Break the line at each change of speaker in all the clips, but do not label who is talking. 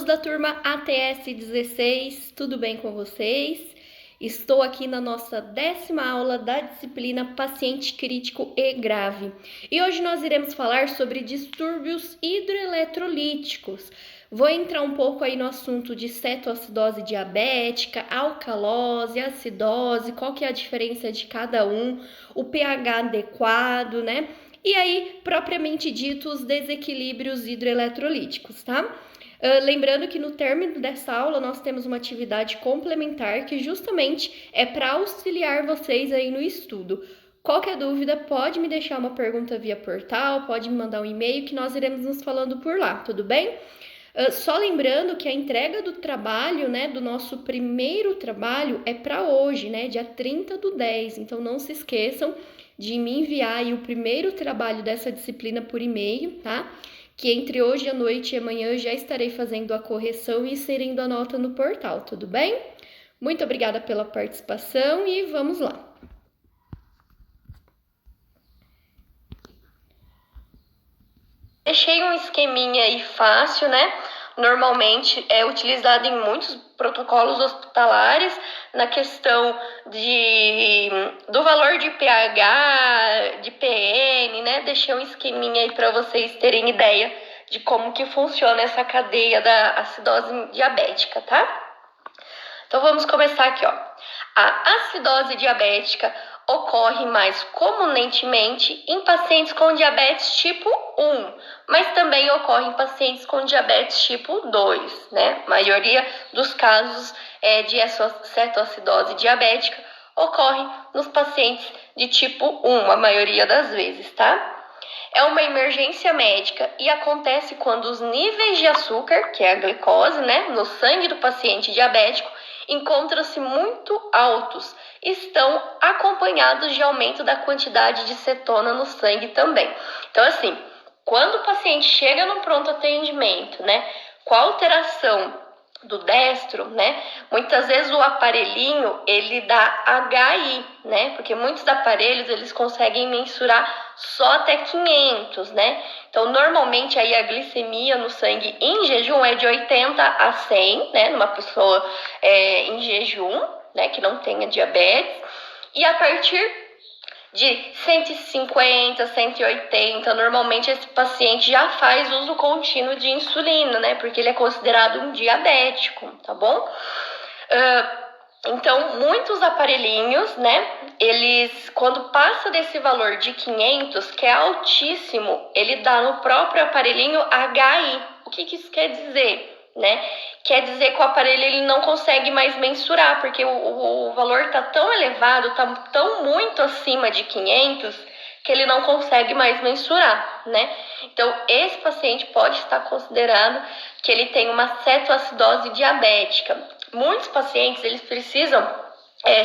Alunos da turma ATS 16, tudo bem com vocês? Estou aqui na nossa 10ª aula da disciplina Paciente Crítico e Grave. E hoje nós iremos falar sobre distúrbios hidroeletrolíticos. Vou entrar um pouco aí no assunto de cetoacidose diabética, alcalose, acidose, qual que é a diferença de cada um, o pH adequado, né? E aí, propriamente dito, os desequilíbrios hidroeletrolíticos, tá? Lembrando que no término dessa aula nós temos uma atividade complementar que justamente é para auxiliar vocês aí no estudo. Qualquer dúvida, pode me deixar uma pergunta via portal, pode me mandar um e-mail que nós iremos nos falando por lá, tudo bem? Só lembrando que a entrega do trabalho, né, do nosso primeiro trabalho é para hoje, né, dia 30/10, então não se esqueçam de me enviar aí o primeiro trabalho dessa disciplina por e-mail, tá? Que entre hoje à noite e amanhã eu já estarei fazendo a correção e inserindo a nota no portal, tudo bem? Muito obrigada pela participação e vamos lá. Deixei um esqueminha aí fácil, né? Normalmente é utilizado em muitos protocolos hospitalares na questão do valor de pH, de PN, né? Deixei um esqueminha aí para vocês terem ideia de como que funciona essa cadeia da acidose diabética, tá? Então vamos começar aqui, ó. A acidose diabética ocorre mais comumente em pacientes com diabetes tipo 1, mas também ocorre em pacientes com diabetes tipo 2, né? A maioria dos casos de cetoacidose diabética ocorre nos pacientes de tipo 1, a maioria das vezes, tá? É uma emergência médica e acontece quando os níveis de açúcar, que é a glicose, né, no sangue do paciente diabético, encontram-se muito altos, estão acompanhados de aumento da quantidade de cetona no sangue também. Então, assim, quando o paciente chega no pronto atendimento, né, com a alteração do destro, né, muitas vezes o aparelhinho, ele dá HI, né, porque muitos aparelhos, eles conseguem mensurar só até 500, né, então normalmente aí a glicemia no sangue em jejum é de 80 a 100, né, numa pessoa em jejum, né, que não tenha diabetes, e a partir de 150, 180, normalmente esse paciente já faz uso contínuo de insulina, né? Porque ele é considerado um diabético, tá bom? Então, muitos aparelhinhos, né? Eles, quando passa desse valor de 500, que é altíssimo, ele dá no próprio aparelhinho HI. O que isso quer dizer? Né? Quer dizer que o aparelho ele não consegue mais mensurar, porque o valor está tão elevado, está tão muito acima de 500, que ele não consegue mais mensurar, né? Então, esse paciente pode estar considerando que ele tem uma cetoacidose diabética. Muitos pacientes, eles precisam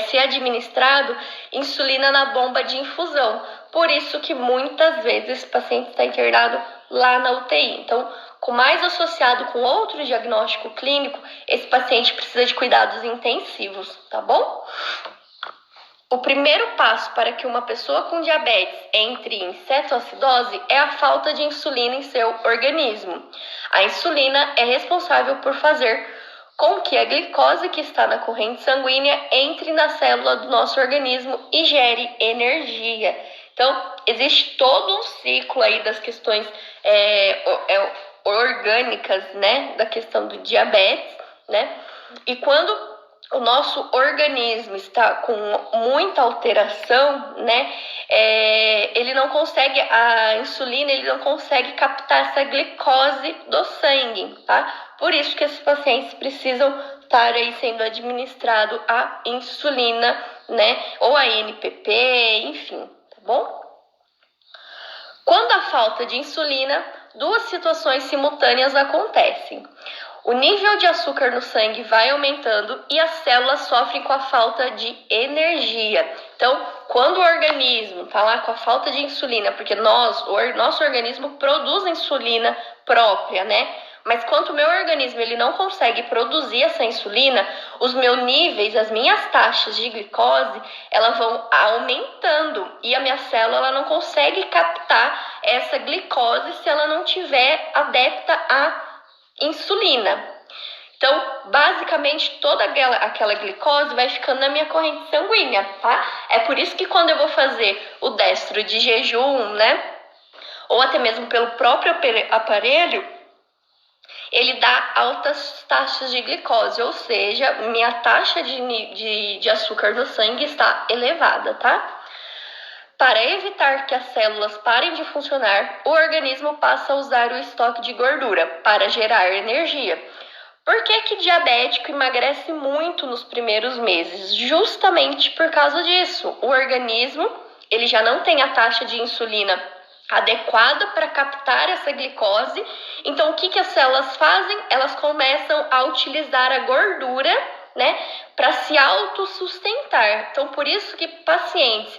ser administrado insulina na bomba de infusão. Por isso que muitas vezes esse paciente está internado lá na UTI. Então, mais associado com outro diagnóstico clínico, esse paciente precisa de cuidados intensivos, tá bom? O primeiro passo para que uma pessoa com diabetes entre em cetoacidose é a falta de insulina em seu organismo. A insulina é responsável por fazer com que a glicose que está na corrente sanguínea entre na célula do nosso organismo e gere energia. Então, existe todo um ciclo aí das questões orgânicas, né, da questão do diabetes, né? E quando o nosso organismo está com muita alteração, né, ele não consegue, a insulina, ele não consegue captar essa glicose do sangue, tá? Por isso que esses pacientes precisam estar aí sendo administrado a insulina, né, ou a NPP, enfim, tá bom? Quando há falta de insulina, duas situações simultâneas acontecem. O nível de açúcar no sangue vai aumentando e as células sofrem com a falta de energia. Então, quando o organismo está lá com a falta de insulina, porque o nosso organismo produz insulina própria, né? Mas quando o meu organismo ele não consegue produzir essa insulina, os meus níveis, as minhas taxas de glicose, elas vão aumentando e a minha célula ela não consegue captar essa glicose se ela não tiver adepta à insulina. Então, basicamente, toda aquela glicose vai ficando na minha corrente sanguínea, tá? É por isso que quando eu vou fazer o destro de jejum, né? Ou até mesmo pelo próprio aparelho, ele dá altas taxas de glicose, ou seja, minha taxa de açúcar no sangue está elevada, tá? Para evitar que as células parem de funcionar, o organismo passa a usar o estoque de gordura para gerar energia. Por que diabético emagrece muito nos primeiros meses? Justamente por causa disso. O organismo, ele já não tem a taxa de insulina adequada para captar essa glicose. Então, o que as células fazem? Elas começam a utilizar a gordura, né, para se autossustentar. Então, por isso que pacientes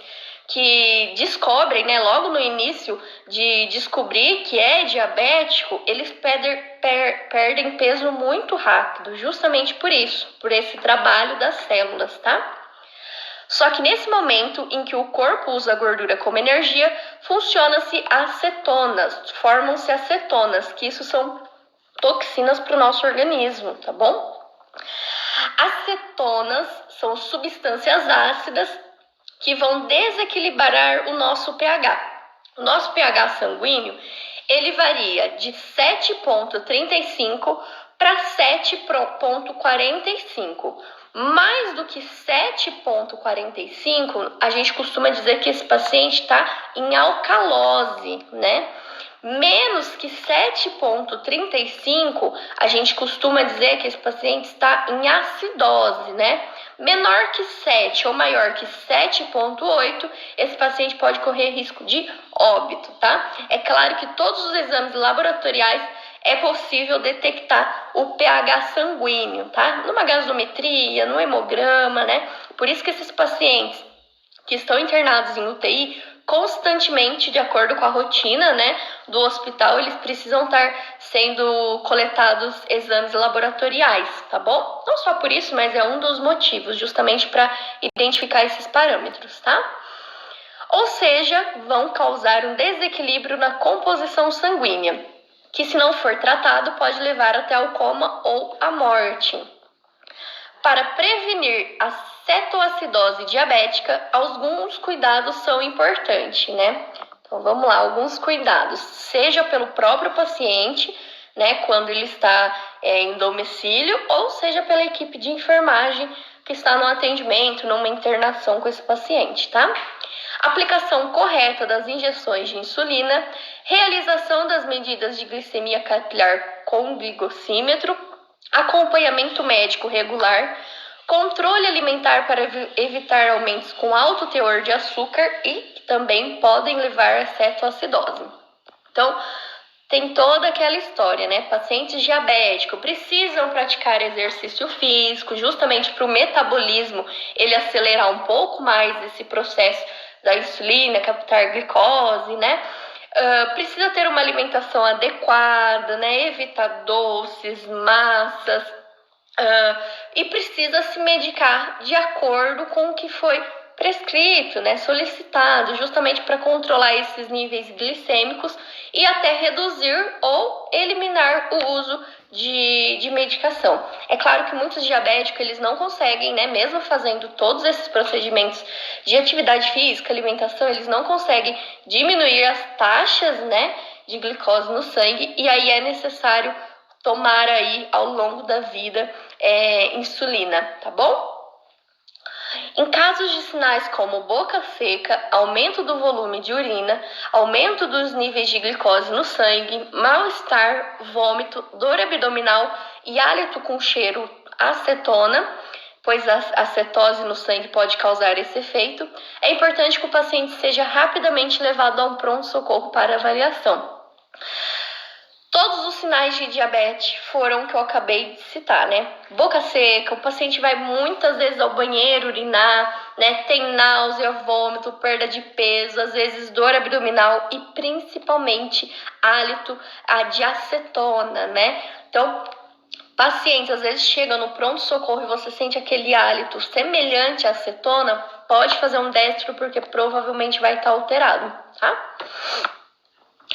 que descobrem, né, logo no início de descobrir que é diabético, eles perdem peso muito rápido, justamente por isso, por esse trabalho das células, tá? Só que nesse momento em que o corpo usa a gordura como energia, funciona-se acetonas, formam-se acetonas, que isso são toxinas para o nosso organismo, tá bom? Acetonas são substâncias ácidas que vão desequilibrar o nosso pH. O nosso pH sanguíneo, ele varia de 7,35 para 7,45. Mais do que 7,45, a gente costuma dizer que esse paciente está em alcalose, né? Menos que 7,35, a gente costuma dizer que esse paciente está em acidose, né? Menor que 7 ou maior que 7,8, esse paciente pode correr risco de óbito, tá? É claro que todos os exames laboratoriais é possível detectar o pH sanguíneo, tá? Numa gasometria, no hemograma, né? Por isso que esses pacientes que estão internados em UTI, constantemente, de acordo com a rotina, né, do hospital, eles precisam estar sendo coletados exames laboratoriais, tá bom? Não só por isso, mas é um dos motivos, justamente para identificar esses parâmetros, tá? Ou seja, vão causar um desequilíbrio na composição sanguínea, que se não for tratado pode levar até ao coma ou à morte. Para prevenir a cetoacidose diabética, alguns cuidados são importantes, né? Então vamos lá, alguns cuidados, seja pelo próprio paciente, né, quando ele está em domicílio, ou seja pela equipe de enfermagem que está no atendimento, numa internação com esse paciente, tá? Aplicação correta das injeções de insulina, realização das medidas de glicemia capilar com glicosímetro, acompanhamento médico regular, controle alimentar para evitar aumentos com alto teor de açúcar e que também podem levar a cetoacidose. Então, tem toda aquela história, né? Pacientes diabéticos precisam praticar exercício físico, justamente para o metabolismo ele acelerar um pouco mais esse processo da insulina, captar glicose, né? Precisa ter uma alimentação adequada, né? Evitar doces, massas, e precisa se medicar de acordo com o que foi prescrito, né? Solicitado, justamente para controlar esses níveis glicêmicos e até reduzir ou eliminar o uso de medicação. É claro que muitos diabéticos eles não conseguem, né, mesmo fazendo todos esses procedimentos de atividade física, alimentação, eles não conseguem diminuir as taxas, né, de glicose no sangue, e aí é necessário tomar aí ao longo da vida insulina, tá bom? Em casos de sinais como boca seca, aumento do volume de urina, aumento dos níveis de glicose no sangue, mal-estar, vômito, dor abdominal e hálito com cheiro acetona, pois a acetose no sangue pode causar esse efeito, é importante que o paciente seja rapidamente levado a um pronto-socorro para avaliação. Todos os sinais de diabetes foram que eu acabei de citar, né? Boca seca, o paciente vai muitas vezes ao banheiro urinar, né? Tem náusea, vômito, perda de peso, às vezes dor abdominal e principalmente hálito de acetona, né? Então, pacientes às vezes chegam no pronto-socorro e você sente aquele hálito semelhante à acetona, pode fazer um destro porque provavelmente vai estar alterado, tá?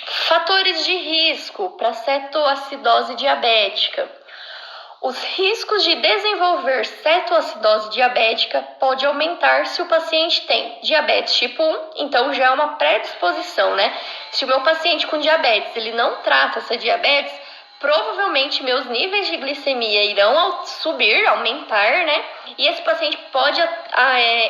Fatores de risco para cetoacidose diabética. Os riscos de desenvolver cetoacidose diabética pode aumentar se o paciente tem diabetes tipo 1, então já é uma predisposição, né? Se o meu paciente com diabetes, ele não trata essa diabetes, provavelmente meus níveis de glicemia irão subir, aumentar, né? E esse paciente pode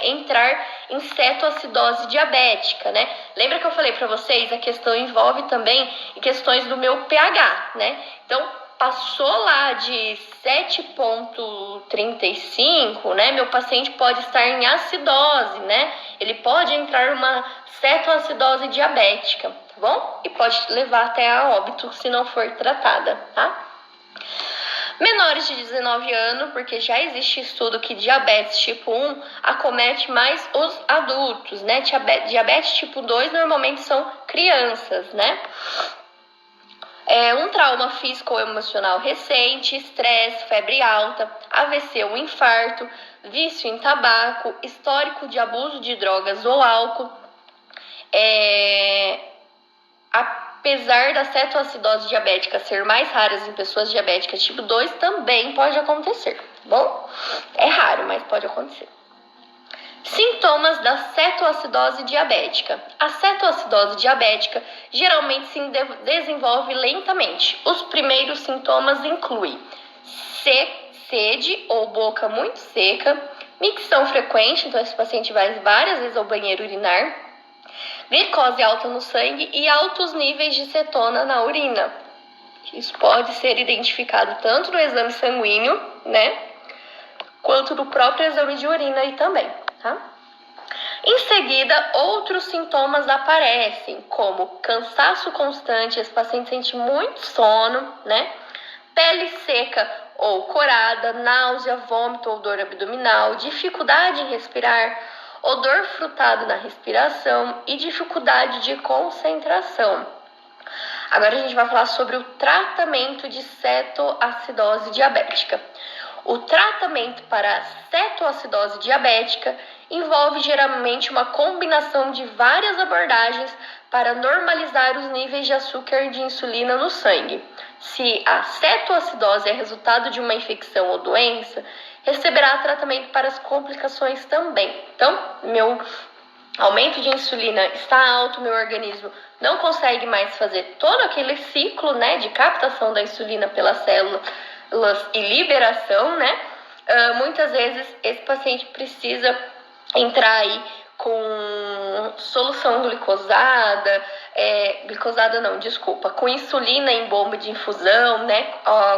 entrar em cetoacidose diabética, né? Lembra que eu falei para vocês, a questão envolve também questões do meu pH, né? Então, passou lá de 7,35, né? Meu paciente pode estar em acidose, né? Ele pode entrar em uma cetoacidose diabética, tá bom? E pode levar até a óbito se não for tratada, tá? Menores de 19 anos, porque já existe estudo que diabetes tipo 1 acomete mais os adultos, né? Diabetes tipo 2 normalmente são crianças, né? Um trauma físico ou emocional recente, estresse, febre alta, AVC ou infarto, vício em tabaco, histórico de abuso de drogas ou álcool. Apesar da cetoacidose diabética ser mais rara em pessoas diabéticas tipo 2, também pode acontecer, tá bom? É raro, mas pode acontecer. Sintomas da cetoacidose diabética. A cetoacidose diabética geralmente se desenvolve lentamente. Os primeiros sintomas incluem sede ou boca muito seca, micção frequente, então esse paciente vai várias vezes ao banheiro urinar, glicose alta no sangue e altos níveis de cetona na urina. Isso pode ser identificado tanto no exame sanguíneo, né, quanto no próprio exame de urina aí também, tá? Em seguida, outros sintomas aparecem, como cansaço constante, esse paciente sente muito sono, né? Pele seca ou corada, náusea, vômito ou dor abdominal, dificuldade em respirar, odor frutado na respiração e dificuldade de concentração. Agora a gente vai falar sobre o tratamento de cetoacidose diabética. O tratamento para cetoacidose diabética envolve geralmente uma combinação de várias abordagens para normalizar os níveis de açúcar e de insulina no sangue. Se a cetoacidose é resultado de uma infecção ou doença, receberá tratamento para as complicações também. Então, meu aumento de insulina está alto, meu organismo não consegue mais fazer todo aquele ciclo, né, de captação da insulina pelas células e liberação, né? Muitas vezes esse paciente precisa entrar aí com solução com insulina em bomba de infusão, né,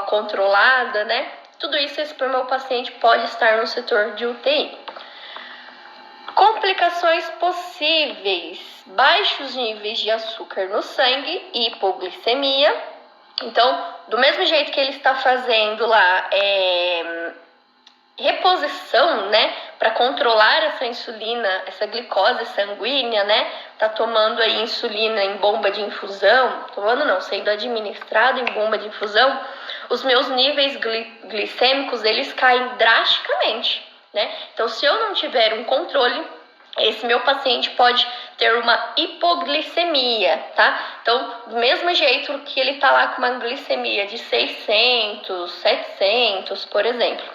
controlada, né? Tudo isso esse meu paciente pode estar no setor de UTI. Complicações possíveis: baixos níveis de açúcar no sangue e hipoglicemia. Então, do mesmo jeito que ele está fazendo lá reposição, né, para controlar essa insulina, essa glicose sanguínea, né, tá tomando aí insulina em bomba de infusão, sendo administrado em bomba de infusão, os meus níveis glicêmicos, eles caem drasticamente, né? Então, se eu não tiver um controle, esse meu paciente pode ter uma hipoglicemia, tá? Então, do mesmo jeito que ele tá lá com uma glicemia de 600, 700, por exemplo,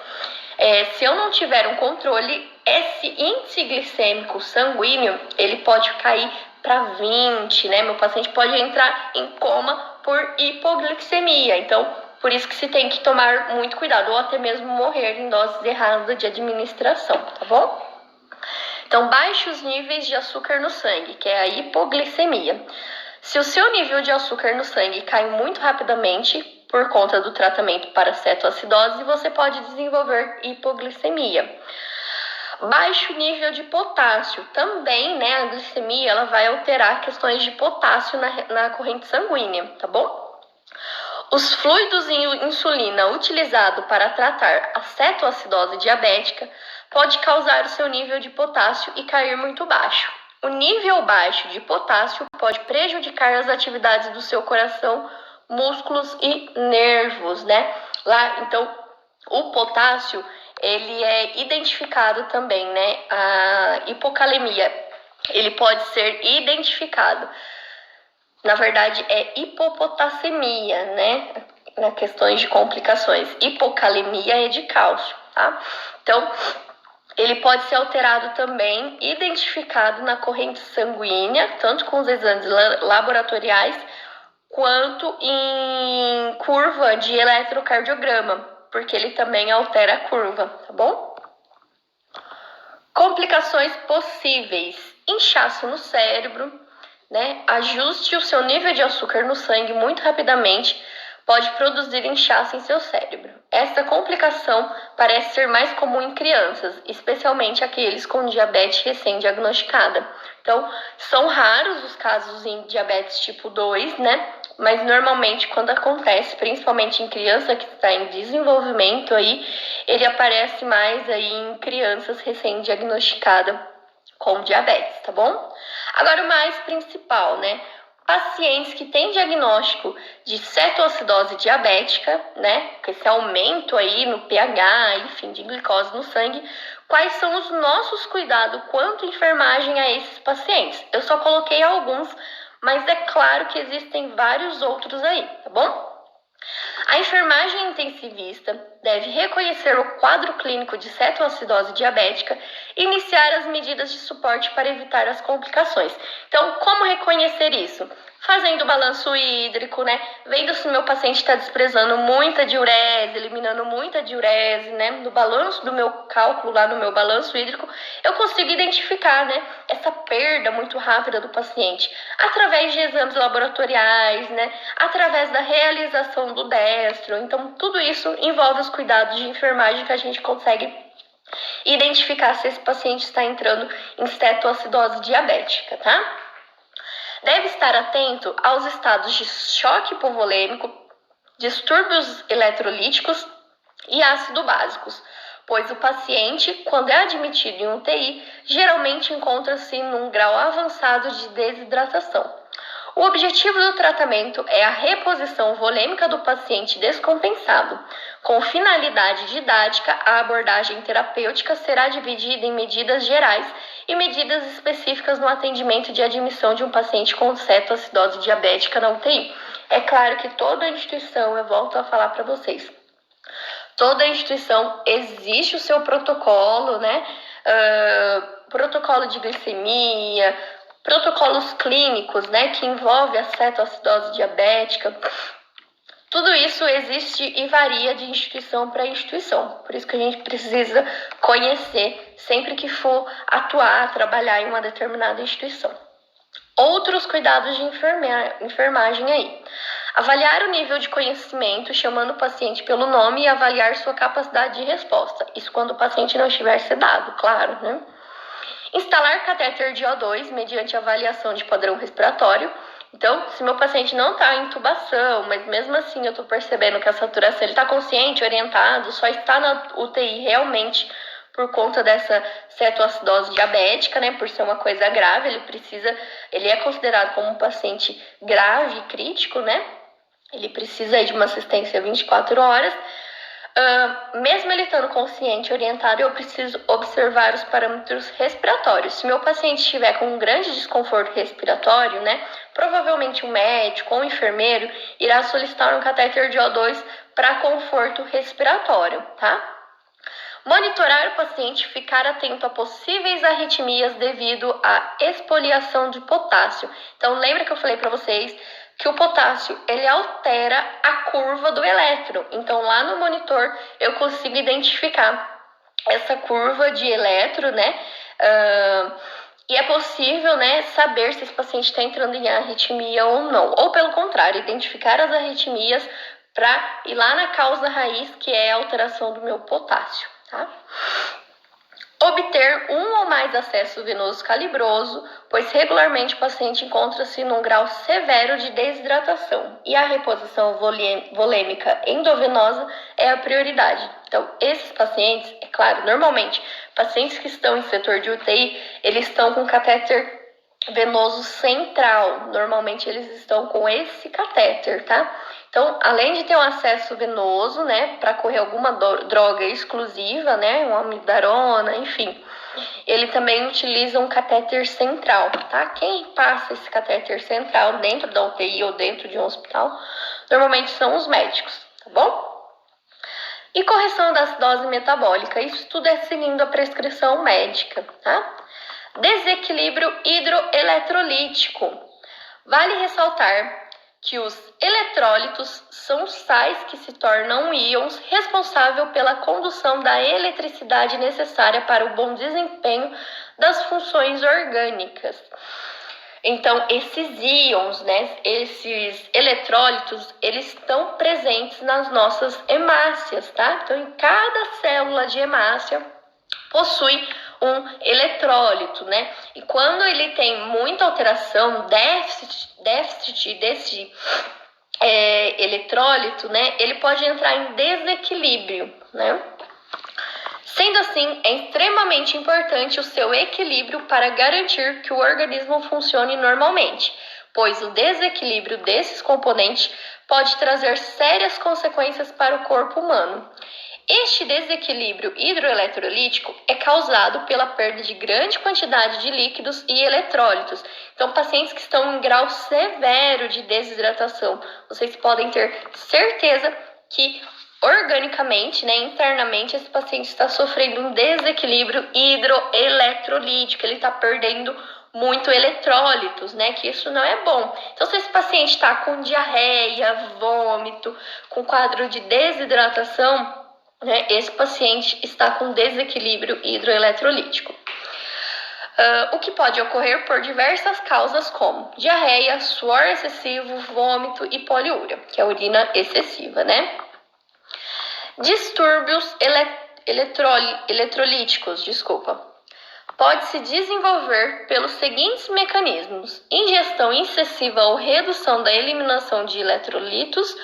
se eu não tiver um controle, esse índice glicêmico sanguíneo, ele pode cair para 20, né? Meu paciente pode entrar em coma por hipoglicemia. Então, por isso que se tem que tomar muito cuidado, ou até mesmo morrer em doses erradas de administração, tá bom? Então, baixos níveis de açúcar no sangue, que é a hipoglicemia. Se o seu nível de açúcar no sangue cai muito rapidamente por conta do tratamento para cetoacidose, você pode desenvolver hipoglicemia. Baixo nível de potássio. Também, né, a glicemia ela vai alterar questões de potássio na corrente sanguínea, tá bom? Os fluidos e insulina utilizado para tratar a cetoacidose diabética pode causar o seu nível de potássio e cair muito baixo. O nível baixo de potássio pode prejudicar as atividades do seu coração, músculos e nervos, né? Então, o potássio, ele é identificado também, né? A hipocalemia, ele pode ser identificado. Na verdade, é hipopotassemia, né? né, questões de complicações, hipocalemia e de cálcio, tá? Então, ele pode ser alterado também, identificado na corrente sanguínea, tanto com os exames laboratoriais, quanto em curva de eletrocardiograma, porque ele também altera a curva, tá bom? Complicações possíveis: inchaço no cérebro, né? Ajuste o seu nível de açúcar no sangue muito rapidamente, pode produzir inchaço em seu cérebro. Esta complicação parece ser mais comum em crianças, especialmente aqueles com diabetes recém-diagnosticada. Então, são raros os casos em diabetes tipo 2, né? Mas normalmente quando acontece, principalmente em criança que está em desenvolvimento aí, ele aparece mais aí em crianças recém-diagnosticadas com diabetes, tá bom? Agora o mais principal, né? Pacientes que têm diagnóstico de cetoacidose diabética, né? Com esse aumento aí no pH, enfim, de glicose no sangue, quais são os nossos cuidados quanto à enfermagem a esses pacientes? Eu só coloquei alguns, mas é claro que existem vários outros aí, tá bom? A enfermagem intensivista deve reconhecer o quadro clínico de cetoacidose diabética e iniciar as medidas de suporte para evitar as complicações. Então, como reconhecer isso? Fazendo balanço hídrico, né? Vendo se o meu paciente está desprezando muita diurese, eliminando muita diurese, né? No balanço do meu cálculo, lá no meu balanço hídrico, eu consigo identificar, né? Essa perda muito rápida do paciente através de exames laboratoriais, né? Através da realização do destro. Então, tudo isso envolve os cuidados de enfermagem que a gente consegue identificar se esse paciente está entrando em cetoacidose diabética, tá? Deve estar atento aos estados de choque hipovolêmico, distúrbios eletrolíticos e ácido básicos, pois o paciente, quando é admitido em UTI, geralmente encontra-se num grau avançado de desidratação. O objetivo do tratamento é a reposição volêmica do paciente descompensado. Com finalidade didática, a abordagem terapêutica será dividida em medidas gerais e medidas específicas no atendimento de admissão de um paciente com cetoacidose diabética na UTI. É claro que toda instituição, eu volto a falar para vocês, toda instituição existe o seu protocolo, né? Protocolo de glicemia, protocolos clínicos, né, que envolve a cetoacidose diabética. Tudo isso existe e varia de instituição para instituição. Por isso que a gente precisa conhecer sempre que for atuar, trabalhar em uma determinada instituição. Outros cuidados de enfermagem aí. Avaliar o nível de conhecimento, chamando o paciente pelo nome e avaliar sua capacidade de resposta. Isso quando o paciente não estiver sedado, claro, né? Instalar catéter de O2 mediante avaliação de padrão respiratório. Então, se meu paciente não está em intubação, mas mesmo assim eu estou percebendo que a saturação, ele está consciente, orientado, só está na UTI realmente por conta dessa cetoacidose diabética, né, por ser uma coisa grave, ele é considerado como um paciente grave e crítico, né, ele precisa de uma assistência 24 horas. Mesmo ele estando consciente e orientado, eu preciso observar os parâmetros respiratórios. Se meu paciente estiver com um grande desconforto respiratório, né, provavelmente um médico ou um enfermeiro irá solicitar um catéter de O2 para conforto respiratório, tá? Monitorar o paciente, ficar atento a possíveis arritmias devido à expoliação de potássio. Então, lembra que eu falei para vocês que o potássio, ele altera a curva do elétron. Então, lá no monitor, eu consigo identificar essa curva de elétron, né? E é possível, né, saber se esse paciente está entrando em arritmia ou não. Ou, pelo contrário, identificar as arritmias para ir lá na causa raiz, que é a alteração do meu potássio, tá? Obter um ou mais acesso venoso calibroso, pois regularmente o paciente encontra-se num grau severo de desidratação e a reposição volêmica endovenosa é a prioridade. Então, esses pacientes, é claro, normalmente, pacientes que estão em setor de UTI, eles estão com catéter venoso central. Normalmente, eles estão com esse catéter, tá? Então, além de ter um acesso venoso, né, para correr alguma droga exclusiva, né, uma amidarona, enfim, ele também utiliza um catéter central, tá? Quem passa esse catéter central dentro da UTI ou dentro de um hospital, normalmente são os médicos, tá bom? E correção da acidose metabólica, isso tudo é seguindo a prescrição médica, tá? Desequilíbrio hidroeletrolítico. Vale ressaltar que os eletrólitos são sais que se tornam íons responsáveis pela condução da eletricidade necessária para o bom desempenho das funções orgânicas. Então, esses íons, né, esses eletrólitos, eles estão presentes nas nossas hemácias, tá? Então, em cada célula de hemácia possui um eletrólito, né? E quando ele tem muita alteração, déficit desse eletrólito, né? Ele pode entrar em desequilíbrio, né? Sendo assim, é extremamente importante o seu equilíbrio para garantir que o organismo funcione normalmente, pois o desequilíbrio desses componentes pode trazer sérias consequências para o corpo humano. Este desequilíbrio hidroeletrolítico é causado pela perda de grande quantidade de líquidos e eletrólitos. Então, pacientes que estão em grau severo de desidratação, vocês podem ter certeza que organicamente, né, internamente, esse paciente está sofrendo um desequilíbrio hidroeletrolítico, ele está perdendo muito eletrólitos, né, que isso não é bom. Então, se esse paciente está com diarreia, vômito, com quadro de desidratação, né, esse paciente está com desequilíbrio hidroeletrolítico. O que pode ocorrer por diversas causas, como diarreia, suor excessivo, vômito e poliúria, que é a urina excessiva, né? Distúrbios eletrolíticos, pode-se desenvolver pelos seguintes mecanismos: ingestão excessiva ou redução da eliminação de eletrolitos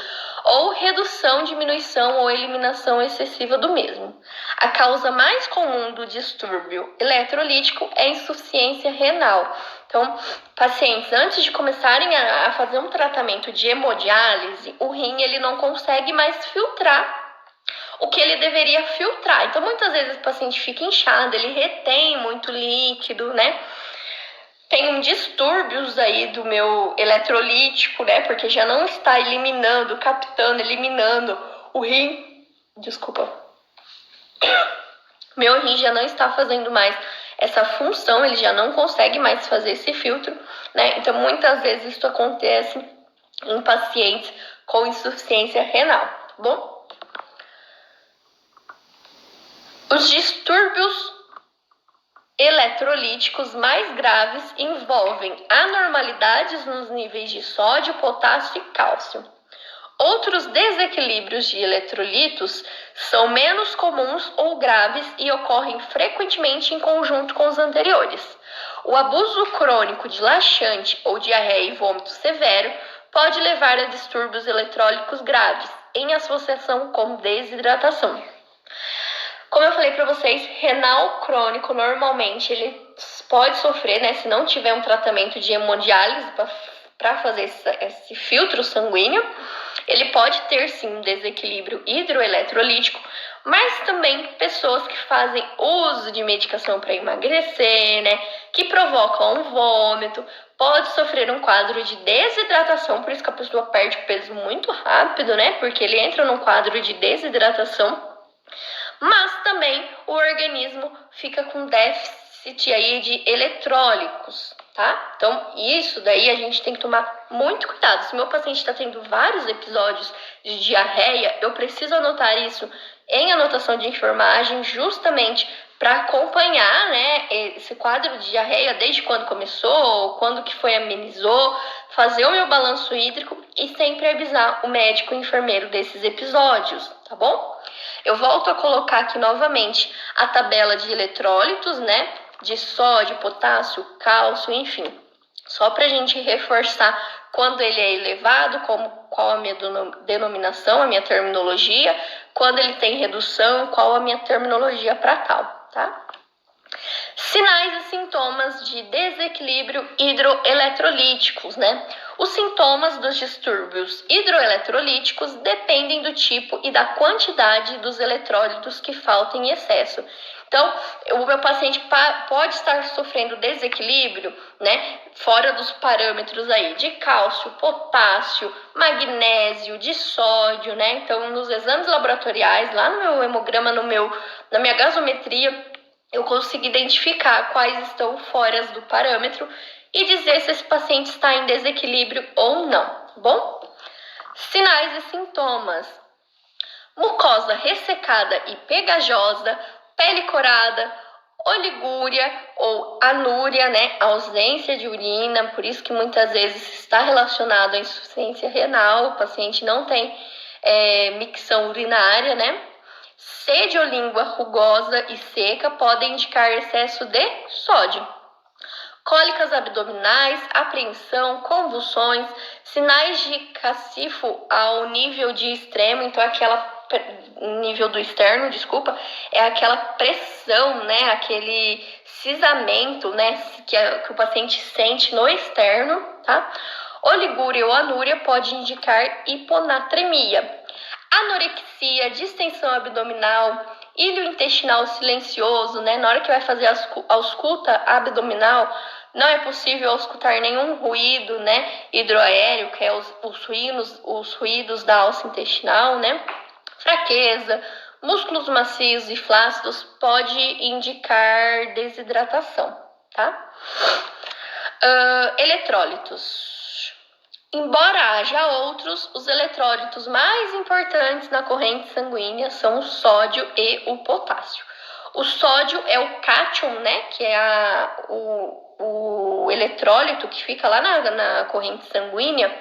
ou redução, diminuição ou eliminação excessiva do mesmo. A causa mais comum do distúrbio eletrolítico é a insuficiência renal. Então, pacientes, antes de começarem a fazer um tratamento de hemodiálise, o rim ele não consegue mais filtrar o que ele deveria filtrar. Então, muitas vezes o paciente fica inchado, ele retém muito líquido, né? Tem distúrbios aí do meu eletrolítico, né? Porque já não está eliminando, captando, eliminando o rim. Meu rim já não está fazendo mais essa função, ele já não consegue mais fazer esse filtro, né? Então, muitas vezes isso acontece em pacientes com insuficiência renal, tá bom? Os distúrbios eletrolíticos mais graves envolvem anormalidades nos níveis de sódio, potássio e cálcio. Outros desequilíbrios de eletrolitos são menos comuns ou graves e ocorrem frequentemente em conjunto com os anteriores. O abuso crônico de laxante ou diarreia e vômito severo pode levar a distúrbios eletrólicos graves, em associação com desidratação. Como eu falei para vocês, renal crônico normalmente ele pode sofrer, né, se não tiver um tratamento de hemodiálise para fazer esse filtro sanguíneo, ele pode ter sim um desequilíbrio hidroeletrolítico, mas também pessoas que fazem uso de medicação para emagrecer, né, que provocam um vômito, pode sofrer um quadro de desidratação, por isso que a pessoa perde peso muito rápido, né, porque ele entra num quadro de desidratação. Mas também o organismo fica com déficit aí de eletrólitos, tá? Então, isso daí a gente tem que tomar muito cuidado. Se meu paciente está tendo vários episódios de diarreia, eu preciso anotar isso em anotação de enfermagem, justamente para acompanhar, né, esse quadro de diarreia desde quando começou, quando que foi amenizou, fazer o meu balanço hídrico e sempre avisar o médico e o enfermeiro desses episódios, tá bom? Eu volto a colocar aqui novamente a tabela de eletrólitos, né, de sódio, potássio, cálcio, enfim, só para a gente reforçar quando ele é elevado, qual a minha denominação, a minha terminologia, quando ele tem redução, qual a minha terminologia para tal, tá? Sinais e sintomas de desequilíbrio hidroeletrolíticos, né? Os sintomas dos distúrbios hidroeletrolíticos dependem do tipo e da quantidade dos eletrólitos que faltam em excesso. Então, o meu paciente pode estar sofrendo desequilíbrio, né, fora dos parâmetros aí de cálcio, potássio, magnésio, de sódio, né? Então, nos exames laboratoriais, lá no meu hemograma, na minha gasometria, eu consigo identificar quais estão fora do parâmetro e dizer se esse paciente está em desequilíbrio ou não, tá bom? Sinais e sintomas: mucosa ressecada e pegajosa, pele corada, oligúria ou anúria, né? Ausência de urina, por isso que muitas vezes está relacionado à insuficiência renal, o paciente não tem micção urinária, né? Sede ou língua rugosa e seca podem indicar excesso de sódio. Cólicas abdominais, apreensão, convulsões, sinais de cacifo ao nível de extremo, então nível do externo, desculpa, é aquela pressão, né, aquele cisamento, né, que o paciente sente no externo, tá? Oligúria ou anúria pode indicar hiponatremia. Anorexia, distensão abdominal, ilho intestinal silencioso, né? Na hora que vai fazer a ausculta abdominal, não é possível auscultar nenhum ruído, né? Hidroaéreo, que é os ruídos da alça intestinal, né? Fraqueza, músculos macios e flácidos pode indicar desidratação, tá? Eletrólitos. Embora haja outros, os eletrólitos mais importantes na corrente sanguínea são o sódio e o potássio. O sódio é o cátion, né, que é o eletrólito que fica lá na corrente sanguínea,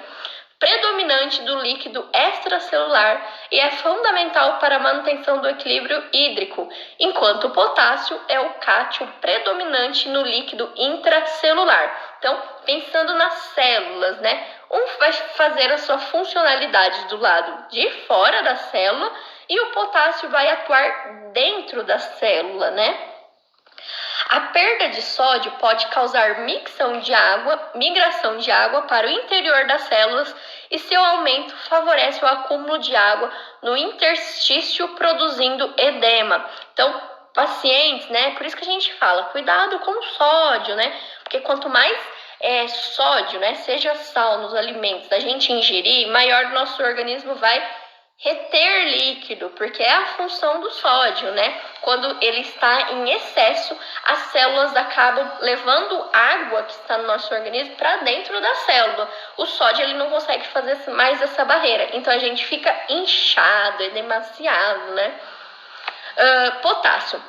predominante do líquido extracelular e é fundamental para a manutenção do equilíbrio hídrico, enquanto o potássio é o cátion predominante no líquido intracelular. Então, pensando nas células, né? Um vai fazer a sua funcionalidade do lado de fora da célula e o potássio vai atuar dentro da célula, né? A perda de sódio pode causar migração de água para o interior das células e seu aumento favorece o acúmulo de água no interstício, produzindo edema. Então, pacientes, né? Por isso que a gente fala, cuidado com o sódio, né? Porque quanto mais sódio, né, seja sal nos alimentos da gente ingerir, maior o nosso organismo vai reter líquido, porque é a função do sódio, né? Quando ele está em excesso, as células acabam levando água que está no nosso organismo para dentro da célula. O sódio ele não consegue fazer mais essa barreira, então a gente fica inchado, é demasiado, né? Potássio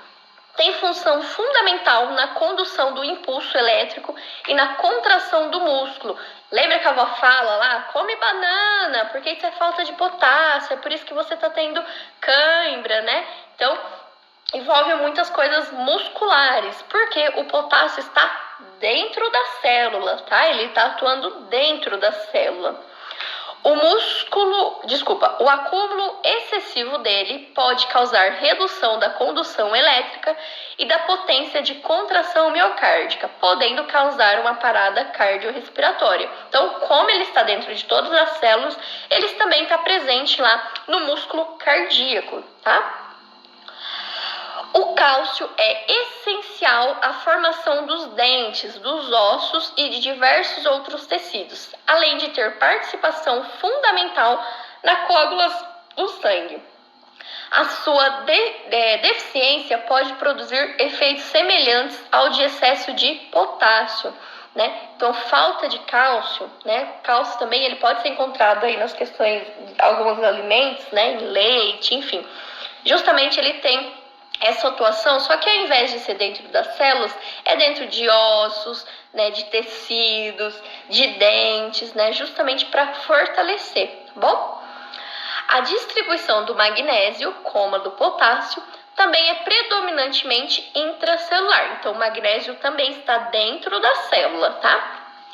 tem função fundamental na condução do impulso elétrico e na contração do músculo. Lembra que a avó fala lá, come banana, porque isso é falta de potássio, é por isso que você está tendo cãibra, né? Então, envolve muitas coisas musculares, porque o potássio está dentro da célula, tá? Ele está atuando dentro da célula. O acúmulo excessivo dele pode causar redução da condução elétrica e da potência de contração miocárdica, podendo causar uma parada cardiorrespiratória. Então, como ele está dentro de todas as células, ele também está presente lá no músculo cardíaco, tá? O cálcio é essencial à formação dos dentes, dos ossos e de diversos outros tecidos, além de ter participação fundamental na coágulação do sangue. A sua deficiência pode produzir efeitos semelhantes ao de excesso de potássio, né? Então, falta de cálcio, né? Cálcio também ele pode ser encontrado aí nas questões de alguns alimentos, né? Em leite, enfim. Justamente ele tem essa atuação, só que ao invés de ser dentro das células, é dentro de ossos, né, de tecidos, de dentes, né, justamente para fortalecer, tá bom? A distribuição do magnésio, como a do potássio, também é predominantemente intracelular. Então, o magnésio também está dentro da célula, tá?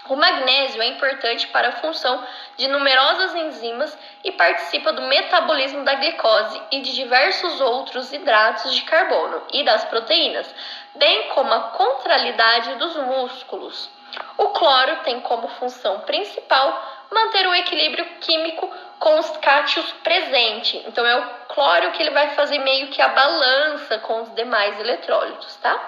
O magnésio é importante para a função de numerosas enzimas e participa do metabolismo da glicose e de diversos outros hidratos de carbono e das proteínas, bem como a contralidade dos músculos. O cloro tem como função principal manter o equilíbrio químico com os cátions presentes. Então, é o cloro que ele vai fazer meio que a balança com os demais eletrólitos, tá?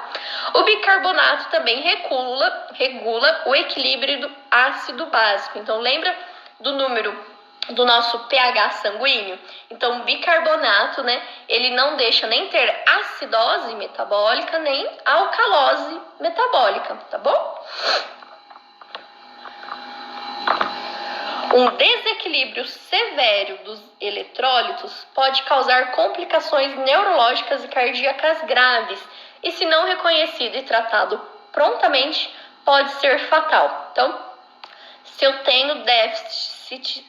O bicarbonato também regula o equilíbrio do ácido básico. Então, lembra do número do nosso pH sanguíneo? Então, o bicarbonato, né, ele não deixa nem ter acidose metabólica, nem alcalose metabólica, tá bom? Um desequilíbrio severo dos eletrólitos pode causar complicações neurológicas e cardíacas graves e, se não reconhecido e tratado prontamente, pode ser fatal. Então, se eu tenho déficit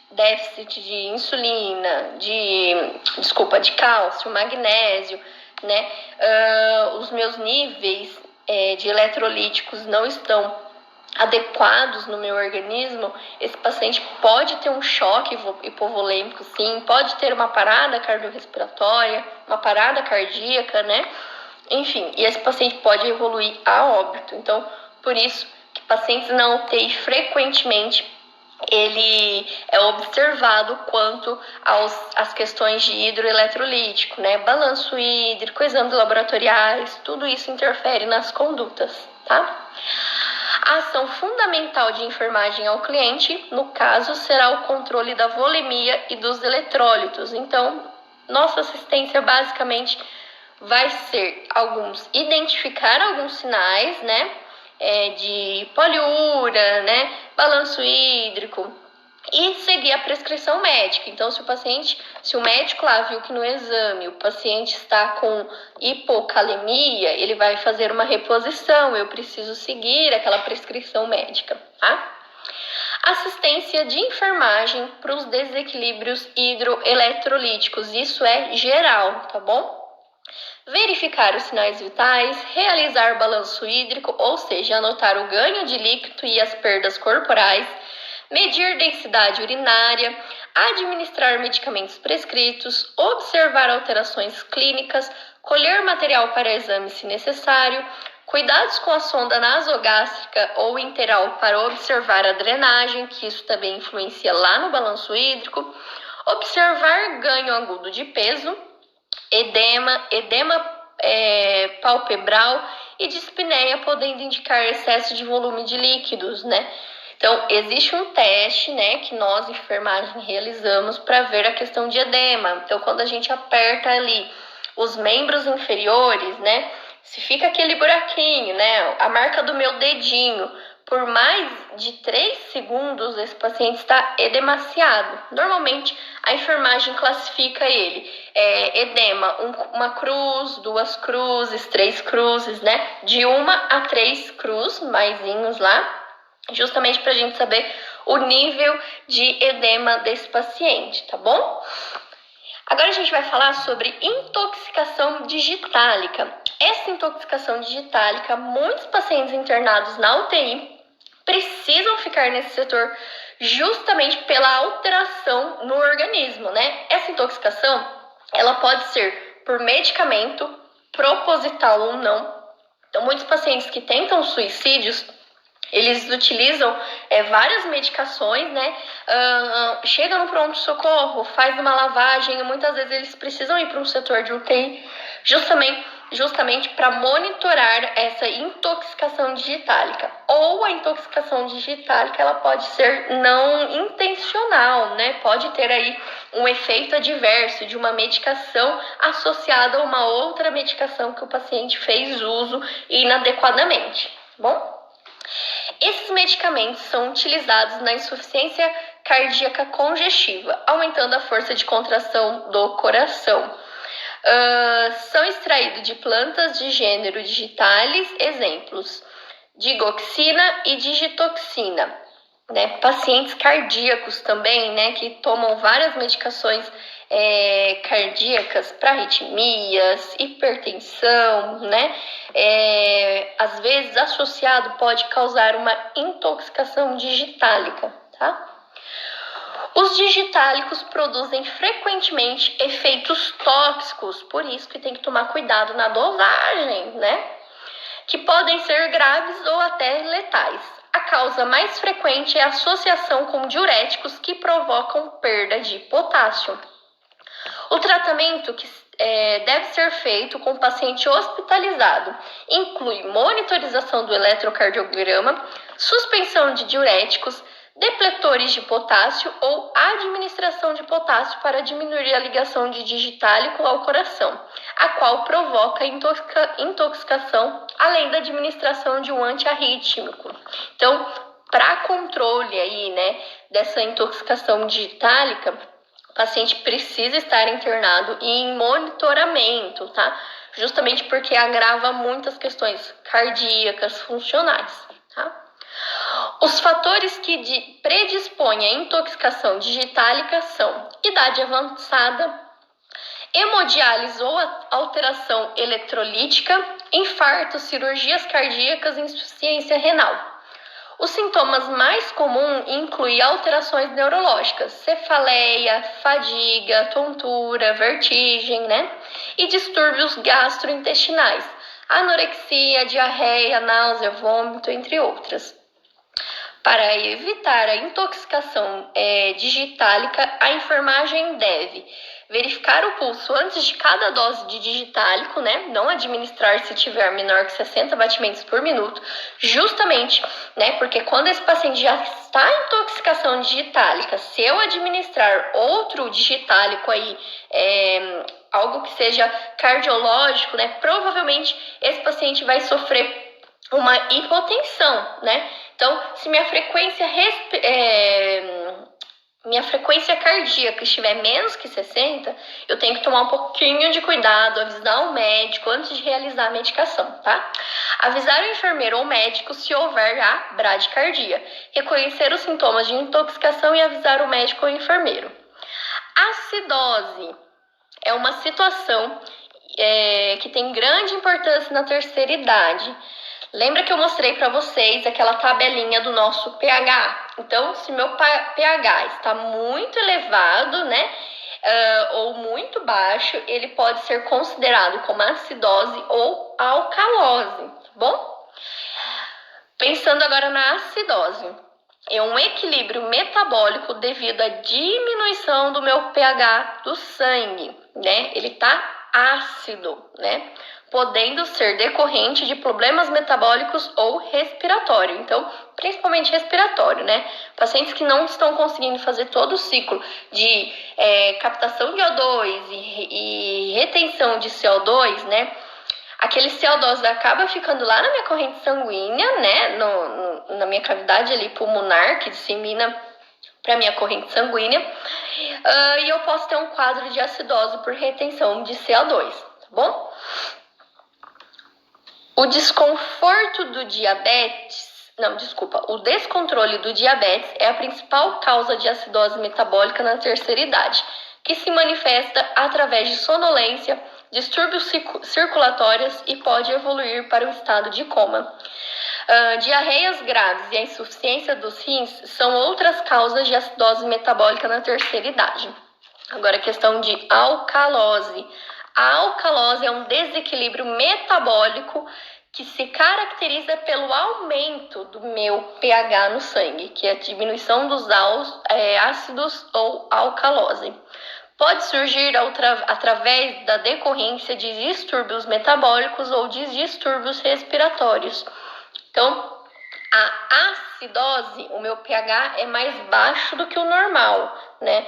de insulina, de cálcio, magnésio, né, os meus níveis de eletrolíticos não estão adequados no meu organismo, esse paciente pode ter um choque hipovolêmico, sim, pode ter uma parada cardiorrespiratória, uma parada cardíaca, né? Enfim, e esse paciente pode evoluir a óbito. Então, por isso que pacientes na UTI frequentemente ele é observado quanto às questões de hidroeletrolítico, né? Balanço hídrico, exames laboratoriais, tudo isso interfere nas condutas, tá? A ação fundamental de enfermagem ao cliente, no caso, será o controle da volemia e dos eletrólitos. Então, nossa assistência basicamente vai ser identificar alguns sinais, né, de poliúria, né, balanço hídrico, e seguir a prescrição médica. Então, se o médico lá viu que no exame o paciente está com hipocalemia, ele vai fazer uma reposição, eu preciso seguir aquela prescrição médica, tá? Assistência de enfermagem para os desequilíbrios hidroeletrolíticos, isso é geral, tá bom? Verificar os sinais vitais, realizar balanço hídrico, ou seja, anotar o ganho de líquido e as perdas corporais, medir densidade urinária, administrar medicamentos prescritos, observar alterações clínicas, colher material para exame se necessário, cuidados com a sonda nasogástrica ou interal para observar a drenagem, que isso também influencia lá no balanço hídrico, observar ganho agudo de peso, edema palpebral e dispneia, podendo indicar excesso de volume de líquidos, né? Então, existe um teste, né, que nós, enfermagem, realizamos para ver a questão de edema. Então, quando a gente aperta ali os membros inferiores, né, se fica aquele buraquinho, né, a marca do meu dedinho, por mais de 3 segundos, esse paciente está edemaciado. Normalmente, a enfermagem classifica ele edema, uma cruz, 2 cruzes, 3 cruzes, né, de 1 a 3 cruzes, maisinhos lá, justamente para a gente saber o nível de edema desse paciente, tá bom? Agora a gente vai falar sobre intoxicação digitálica. Essa intoxicação digitálica, muitos pacientes internados na UTI precisam ficar nesse setor justamente pela alteração no organismo, né? Essa intoxicação, ela pode ser por medicamento, proposital ou não. Então, muitos pacientes que tentam suicídios, eles utilizam várias medicações, né? Chega no pronto-socorro, faz uma lavagem, e muitas vezes eles precisam ir para um setor de UTI justamente para monitorar essa intoxicação digitálica. Ou a intoxicação digitálica, ela pode ser não intencional, né? Pode ter aí um efeito adverso de uma medicação associada a uma outra medicação que o paciente fez uso inadequadamente, tá bom? Esses medicamentos são utilizados na insuficiência cardíaca congestiva, aumentando a força de contração do coração. São extraídos de plantas de gênero digitalis, exemplos, digoxina e digitoxina. Né? Pacientes cardíacos também, né, que tomam várias medicações cardíacas para arritmias, hipertensão, né? Às vezes associado pode causar uma intoxicação digitálica, tá? Os digitálicos produzem frequentemente efeitos tóxicos, por isso que tem que tomar cuidado na dosagem, né? Que podem ser graves ou até letais. a causa mais frequente é a associação com diuréticos que provocam perda de potássio. O tratamento que deve ser feito com o paciente hospitalizado inclui monitorização do eletrocardiograma, suspensão de diuréticos, depletores de potássio ou administração de potássio para diminuir a ligação de digitálico ao coração, a qual provoca intoxicação, além da administração de um antiarrítmico. Então, para controle aí, né, dessa intoxicação digitálica, o paciente precisa estar internado e em monitoramento, tá? Justamente porque agrava muitas questões cardíacas, funcionais, tá? Os fatores que predispõem à intoxicação digitálica são idade avançada, hemodiálise ou alteração eletrolítica, infarto, cirurgias cardíacas e insuficiência renal. Os sintomas mais comuns incluem alterações neurológicas, cefaleia, fadiga, tontura, vertigem, né? E distúrbios gastrointestinais, anorexia, diarreia, náusea, vômito, entre outras. Para evitar a intoxicação digitálica, a enfermagem deve verificar o pulso antes de cada dose de digitálico, né? Não administrar se tiver menor que 60 batimentos por minuto, justamente, né? Porque quando esse paciente já está em intoxicação digitálica, se eu administrar outro digitálico aí, algo que seja cardiológico, né? Provavelmente esse paciente vai sofrer uma hipotensão, né? Então, se minha frequência cardíaca estiver menos que 60, eu tenho que tomar um pouquinho de cuidado, avisar o médico antes de realizar a medicação, tá? Avisar o enfermeiro ou médico se houver a bradicardia, reconhecer os sintomas de intoxicação e avisar o médico ou enfermeiro. Acidose é uma situação que tem grande importância na terceira idade. Lembra que eu mostrei para vocês aquela tabelinha do nosso pH? Então, se meu pH está muito elevado, né, ou muito baixo, ele pode ser considerado como acidose ou alcalose, tá bom? Pensando agora na acidose, é um equilíbrio metabólico devido à diminuição do meu pH do sangue, né? Ele está ácido, né? Podendo ser decorrente de problemas metabólicos ou respiratório. Então, principalmente respiratório, né? Pacientes que não estão conseguindo fazer todo o ciclo de captação de O2 e retenção de CO2, né? Aquele CO2 acaba ficando lá na minha corrente sanguínea, né? Na minha cavidade ali pulmonar, que dissemina para minha corrente sanguínea. E eu posso ter um quadro de acidose por retenção de CO2, tá bom? O descontrole do diabetes é a principal causa de acidose metabólica na terceira idade, que se manifesta através de sonolência, distúrbios circulatórios e pode evoluir para o estado de coma. Diarreias graves e a insuficiência dos rins são outras causas de acidose metabólica na terceira idade. Agora, a questão de alcalose. A alcalose é um desequilíbrio metabólico que se caracteriza pelo aumento do meu pH no sangue, que é a diminuição dos ácidos ou alcalose. Pode surgir através da decorrência de distúrbios metabólicos ou de distúrbios respiratórios. Então, a acidose, o meu pH é mais baixo do que o normal, né?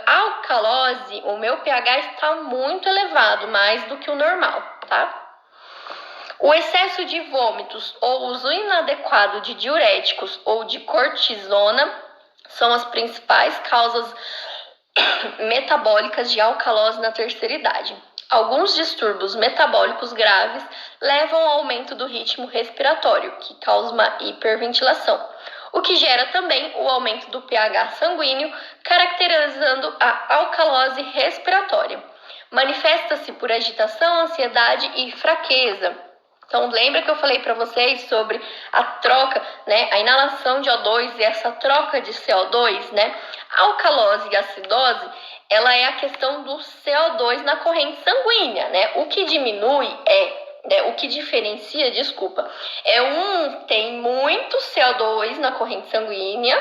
Alcalose, o meu pH está muito elevado, mais do que o normal, tá? O excesso de vômitos ou uso inadequado de diuréticos ou de cortisona são as principais causas metabólicas de alcalose na terceira idade. Alguns distúrbios metabólicos graves levam ao aumento do ritmo respiratório, que causa uma hiperventilação, o que gera também o aumento do pH sanguíneo, caracterizando a alcalose respiratória. Manifesta-se por agitação, ansiedade e fraqueza. Então, lembra que eu falei para vocês sobre a troca, né, a inalação de O2 e essa troca de CO2, né? A alcalose e a acidose, ela é a questão do CO2 na corrente sanguínea, né? O que diminui né? O que diferencia, desculpa, um tem muito CO2 na corrente sanguínea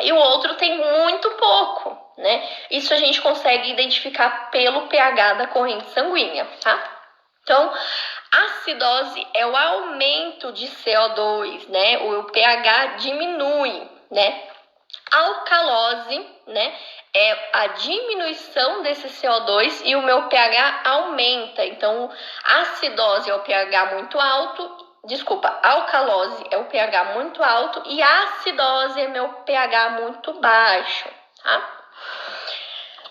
e o outro tem muito pouco, né? Isso a gente consegue identificar pelo pH da corrente sanguínea, tá? Então, acidose é o aumento de CO2, né? O pH diminui, né? Alcalose, né? É a diminuição desse CO2 e o meu pH aumenta. Então, acidose é o pH muito alto. Desculpa, alcalose é o pH muito alto e acidose é meu pH muito baixo, tá?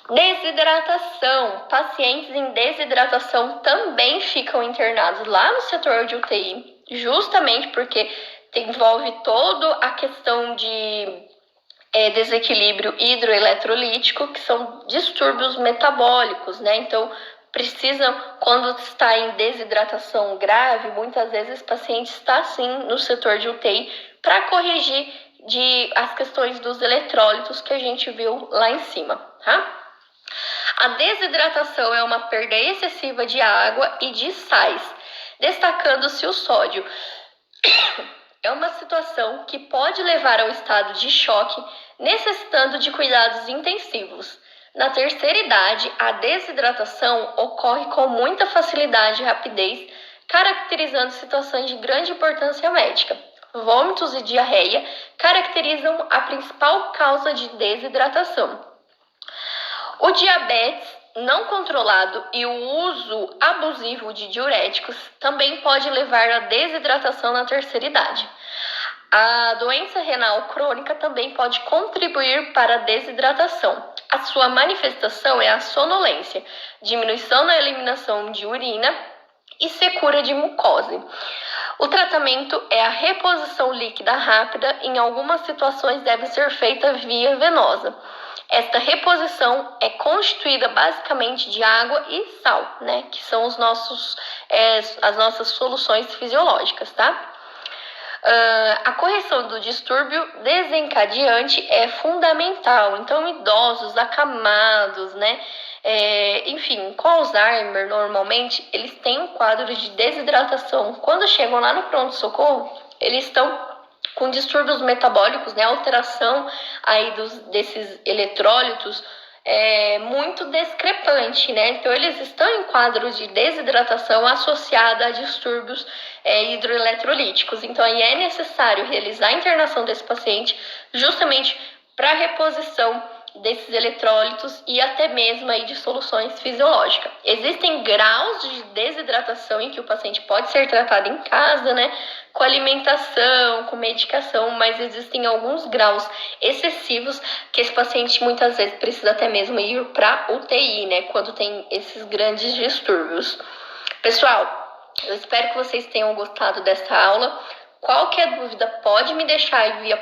Desidratação. Pacientes em desidratação também ficam internados lá no setor de UTI, justamente porque envolve toda a questão de desequilíbrio hidroeletrolítico, que são distúrbios metabólicos, né? Então, precisam, quando está em desidratação grave, muitas vezes o paciente está sim no setor de UTI para corrigir as questões dos eletrólitos que a gente viu lá em cima, tá? A desidratação é uma perda excessiva de água e de sais, destacando-se o sódio. É uma situação que pode levar ao estado de choque, necessitando de cuidados intensivos. Na terceira idade, a desidratação ocorre com muita facilidade e rapidez, caracterizando situações de grande importância médica. Vômitos e diarreia caracterizam a principal causa de desidratação. O diabetes não controlado e o uso abusivo de diuréticos também pode levar à desidratação na terceira idade. A doença renal crônica também pode contribuir para a desidratação. A sua manifestação é a sonolência, diminuição na eliminação de urina e secura de mucose. O tratamento é a reposição líquida rápida, em algumas situações deve ser feita via venosa. Esta reposição é constituída basicamente de água e sal, né? Que são as nossas soluções fisiológicas, tá? A correção do distúrbio desencadeante é fundamental. Então, idosos, acamados, né? Enfim, com Alzheimer, normalmente, eles têm um quadro de desidratação. Quando chegam lá no pronto-socorro, eles estão com distúrbios metabólicos, né? Alteração aí desses eletrólitos muito discrepante, né? Então, eles estão em quadro de desidratação associada a distúrbios hidroeletrolíticos. Então, aí é necessário realizar a internação desse paciente justamente para reposição desses eletrólitos e até mesmo aí de soluções fisiológicas. Existem graus de desidratação em que o paciente pode ser tratado em casa, né? Com alimentação, com medicação, mas existem alguns graus excessivos que esse paciente muitas vezes precisa até mesmo ir para UTI, né? Quando tem esses grandes distúrbios. Pessoal, eu espero que vocês tenham gostado dessa aula. Qualquer dúvida pode me deixar aí via